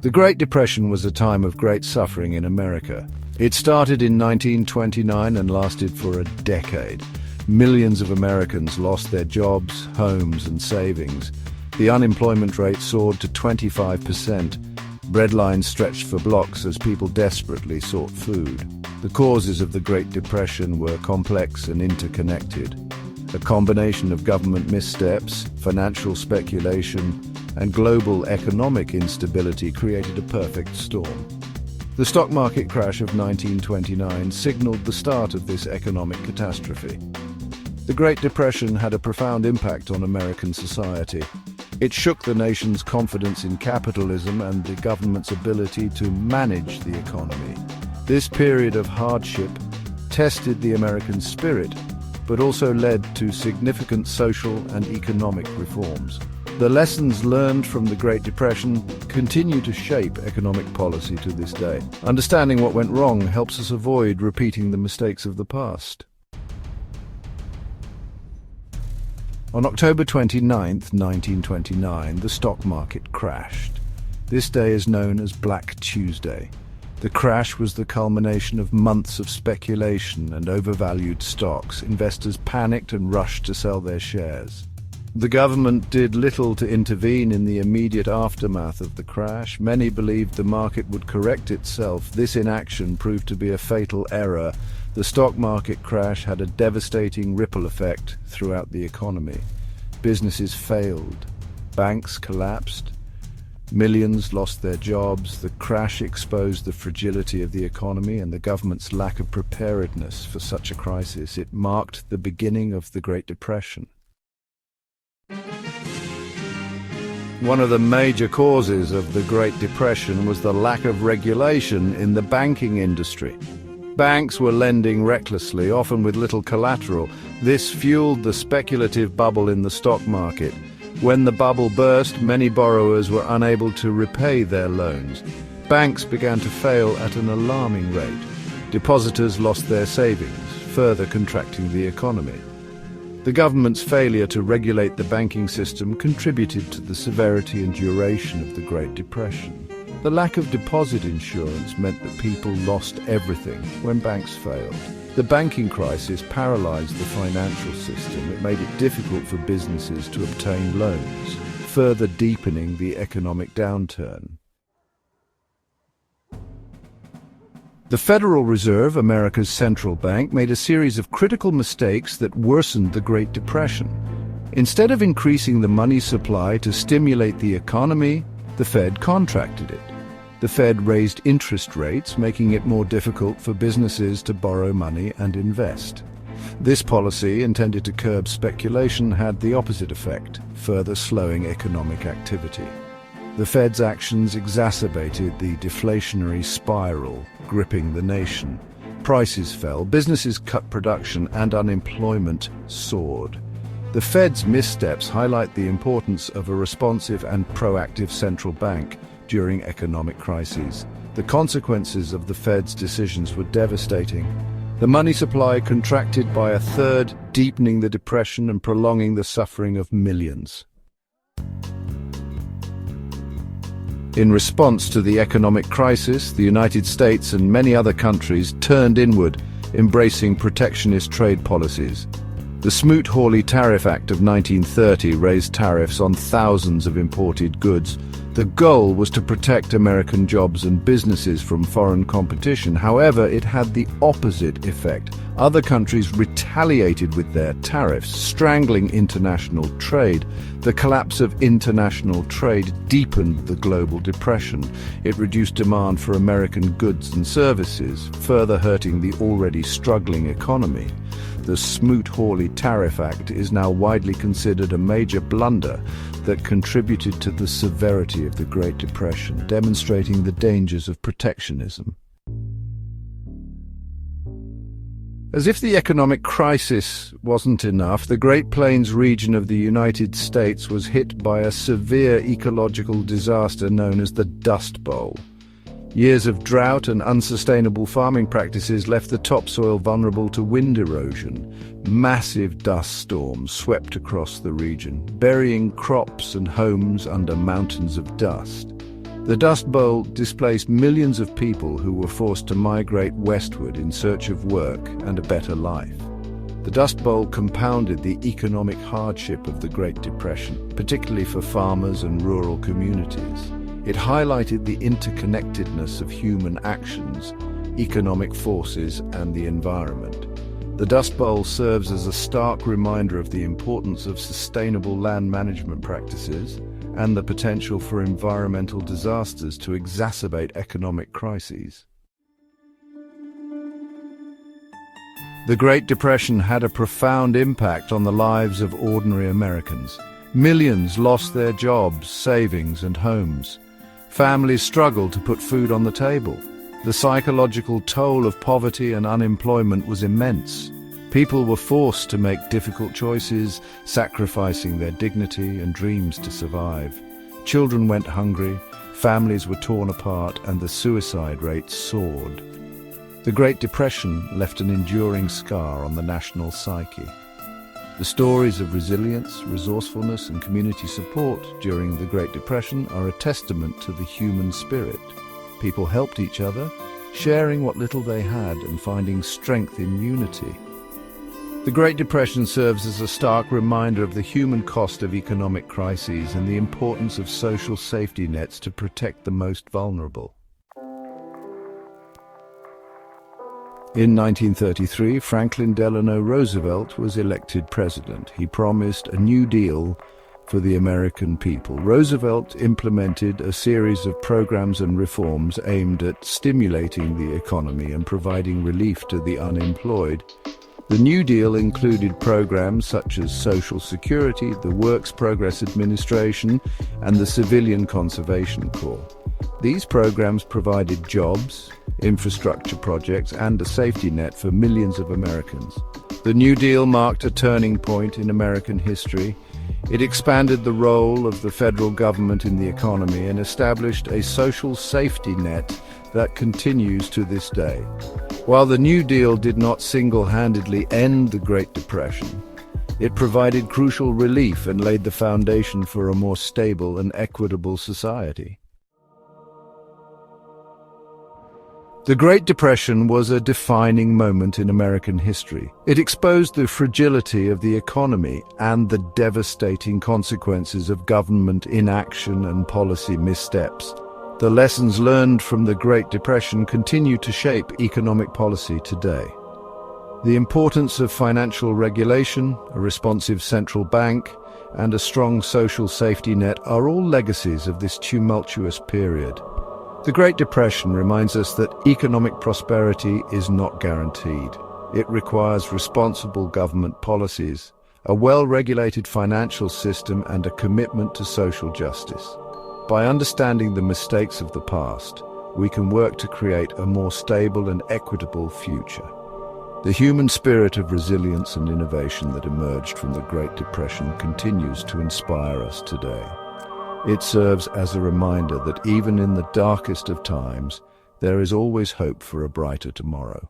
The Great Depression was a time of great suffering in America. It started in 1929 and lasted for a decade. Millions of Americans lost their jobs, homes, and savings. The unemployment rate soared to 25%. Breadlines stretched for blocks as people desperately sought food. The causes of the Great Depression were complex and interconnected. A combination of government missteps, financial speculation, and global economic instability created a perfect storm. The stock market crash of 1929 signaled the start of this economic catastrophe. The Great Depression had a profound impact on American society. It shook the nation's confidence in capitalism and the government's ability to manage the economy. This period of hardship tested the American spirit, but also led to significant social and economic reforms. The lessons learned from the Great Depression continue to shape economic policy to this day. Understanding what went wrong helps us avoid repeating the mistakes of the past. On October 29, 1929, the stock market crashed. This day is known as Black Tuesday. The crash was the culmination of months of speculation and overvalued stocks. Investors panicked and rushed to sell their shares. The government did little to intervene in the immediate aftermath of the crash. Many believed the market would correct itself. This inaction proved to be a fatal error. The stock market crash had a devastating ripple effect throughout the economy. Businesses failed. Banks collapsed. Millions lost their jobs. The crash exposed the fragility of the economy and the government's lack of preparedness for such a crisis. It marked the beginning of the Great Depression. One of the major causes of the Great Depression was the lack of regulation in the banking industry. Banks were lending recklessly, often with little collateral. This fueled the speculative bubble in the stock market. When the bubble burst, many borrowers were unable to repay their loans. Banks began to fail at an alarming rate. Depositors lost their savings, further contracting the economy. The government's failure to regulate the banking system contributed to the severity and duration of the Great Depression. The lack of deposit insurance meant that people lost everything when banks failed. The banking crisis paralyzed the financial system. It made it difficult for businesses to obtain loans, further deepening the economic downturn. The Federal Reserve, America's central bank, made a series of critical mistakes that worsened the Great Depression. Instead of increasing the money supply to stimulate the economy, the Fed contracted it. The Fed raised interest rates, making it more difficult for businesses to borrow money and invest. This policy, intended to curb speculation, had the opposite effect, further slowing economic activity. The Fed's actions exacerbated the deflationary spiral gripping the nation. Prices fell, businesses cut production, and unemployment soared. The Fed's missteps highlight the importance of a responsive and proactive central bank during economic crises. The consequences of the Fed's decisions were devastating. The money supply contracted by a third, deepening the depression and prolonging the suffering of millions. In response to the economic crisis, the United States and many other countries turned inward, embracing protectionist trade policies. The Smoot-Hawley Tariff Act of 1930 raised tariffs on thousands of imported goods. The goal was to protect American jobs and businesses from foreign competition. However, it had the opposite effect. Other countries retaliated with their tariffs, strangling international trade. The collapse of international trade deepened the global depression. It reduced demand for American goods and services, further hurting the already struggling economy. The Smoot-Hawley Tariff Act is now widely considered a major blunder that contributed to the severity of the Great Depression, demonstrating the dangers of protectionism. As if the economic crisis wasn't enough, the Great Plains region of the United States was hit by a severe ecological disaster known as the Dust Bowl. Years of drought and unsustainable farming practices left the topsoil vulnerable to wind erosion. Massive dust storms swept across the region, burying crops and homes under mountains of dust. The Dust Bowl displaced millions of people who were forced to migrate westward in search of work and a better life. The Dust Bowl compounded the economic hardship of the Great Depression, particularly for farmers and rural communities. It highlighted the interconnectedness of human actions, economic forces, and the environment. The Dust Bowl serves as a stark reminder of the importance of sustainable land management practices and the potential for environmental disasters to exacerbate economic crises. The Great Depression had a profound impact on the lives of ordinary Americans. Millions lost their jobs, savings, and homes. Families struggled to put food on the table. The psychological toll of poverty and unemployment was immense. People were forced to make difficult choices, sacrificing their dignity and dreams to survive. Children went hungry, families were torn apart, and the suicide rate soared. The Great Depression left an enduring scar on the national psyche. The stories of resilience, resourcefulness, and community support during the Great Depression are a testament to the human spirit. People helped each other, sharing what little they had and finding strength in unity. The Great Depression serves as a stark reminder of the human cost of economic crises and the importance of social safety nets to protect the most vulnerable. In 1933, Franklin Delano Roosevelt was elected president. He promised a New Deal for the American people. Roosevelt implemented a series of programs and reforms aimed at stimulating the economy and providing relief to the unemployed. The New Deal included programs such as Social Security, the Works Progress Administration, and the Civilian Conservation Corps. These programs provided jobs, infrastructure projects, and a safety net for millions of Americans. The New Deal marked a turning point in American history. It expanded the role of the federal government in the economy and established a social safety net that continues to this day. While the New Deal did not single-handedly end the Great Depression, it provided crucial relief and laid the foundation for a more stable and equitable society. The Great Depression was a defining moment in American history. It exposed the fragility of the economy and the devastating consequences of government inaction and policy missteps. The lessons learned from the Great Depression continue to shape economic policy today. The importance of financial regulation, a responsive central bank, and a strong social safety net are all legacies of this tumultuous period. The Great Depression reminds us that economic prosperity is not guaranteed. It requires responsible government policies, a well-regulated financial system, and a commitment to social justice. By understanding the mistakes of the past, we can work to create a more stable and equitable future. The human spirit of resilience and innovation that emerged from the Great Depression continues to inspire us today. It serves as a reminder that even in the darkest of times, there is always hope for a brighter tomorrow.